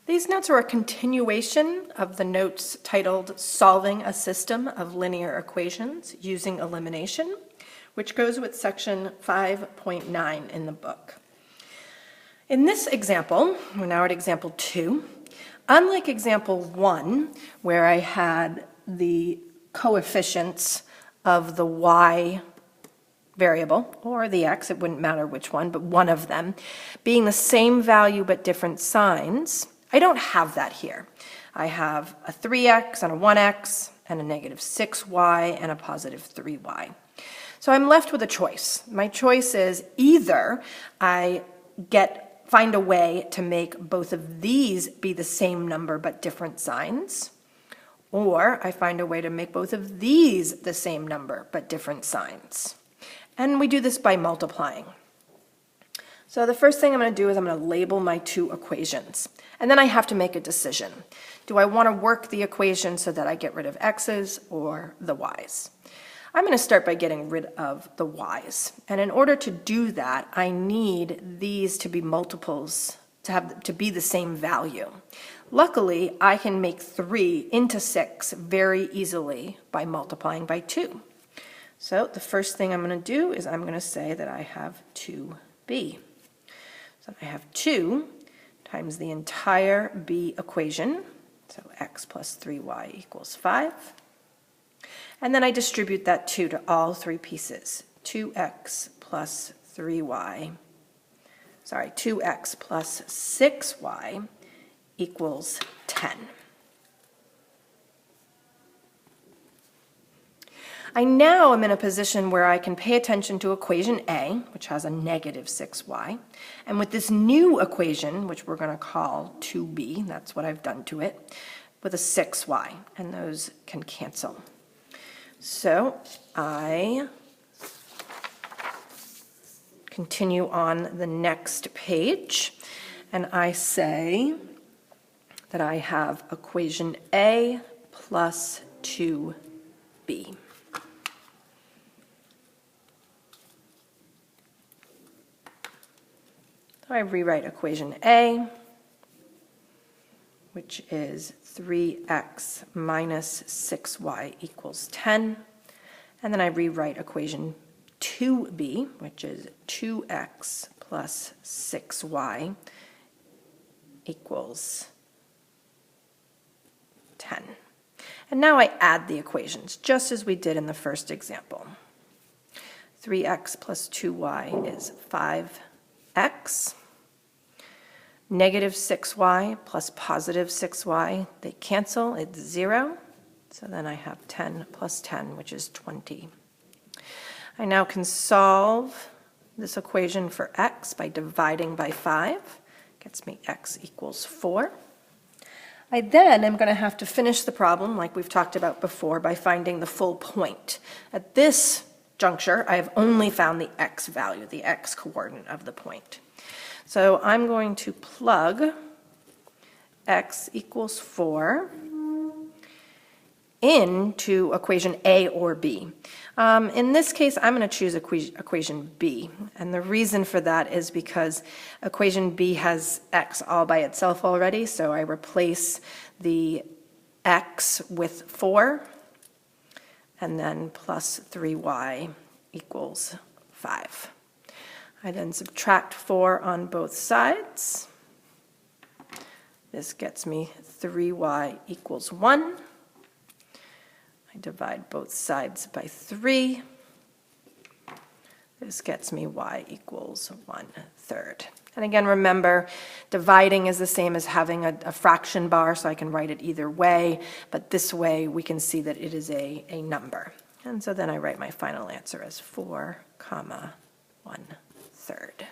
These notes are a continuation of the notes titled Solving a System of Linear Equations Using Elimination, which goes with section 5.9 in the book. In this example, we're now at example 2, unlike example 1, where I had the coefficients of the y variable, or the x, it wouldn't matter which one, but one of them, being the same value but different signs, I don't have that here. I have a 3x and a 1x and a negative 6y and a positive 3y. So I'm left with a choice. My choice is either I find a way to make both of these be the same number but different signs, or I find a way to make both of these the same number but different signs. And we do this by multiplying. So the first thing I'm going to do is I'm going to label my two equations. And then I have to make a decision. Do I want to work the equation so that I get rid of x's or the y's? I'm going to start by getting rid of the y's. And in order to do that, I need these to be multiples, to be the same value. Luckily, I can make 3 into 6 very easily by multiplying by 2. So the first thing I'm going to do is I'm going to say that I have 2b. So I have 2 times the entire b equation, so x plus 3y equals 5. And then I distribute that 2 to all 3 pieces. 2x plus 3y, 2x plus 6y equals 10. I now am in a position where I can pay attention to equation A, which has a negative 6y, and with this new equation, which we're going to call 2b, that's what I've done to it, with a 6y, and those can cancel. So I continue on the next page, and I say that I have equation A plus 2b. I rewrite equation A, which is 3x minus 6y equals 10. And then I rewrite equation 2b, which is 2x plus 6y equals 10. And now I add the equations, just as we did in the first example. 3x plus 2y is 5x. Negative 6y plus positive 6y, they cancel, it's 0. So then I have 10 plus 10, which is 20. I now can solve this equation for x by dividing by 5. Gets me x equals 4. I then am going to have to finish the problem, like we've talked about before, by finding the full point. At this juncture, I have only found the x value, the x coordinate of the point. So I'm going to plug x equals 4 into equation A or B. In this case, I'm going to choose equation B. And the reason for that is because equation B has x all by itself already, so I replace the x with 4, and then plus 3y equals 5. I then subtract 4 on both sides. This gets me 3y equals 1. I divide both sides by 3. This gets me y equals 1/3. And again, remember, dividing is the same as having a fraction bar, so I can write it either way, but this way we can see that it is a number. And so then I write my final answer as 4, 1/3.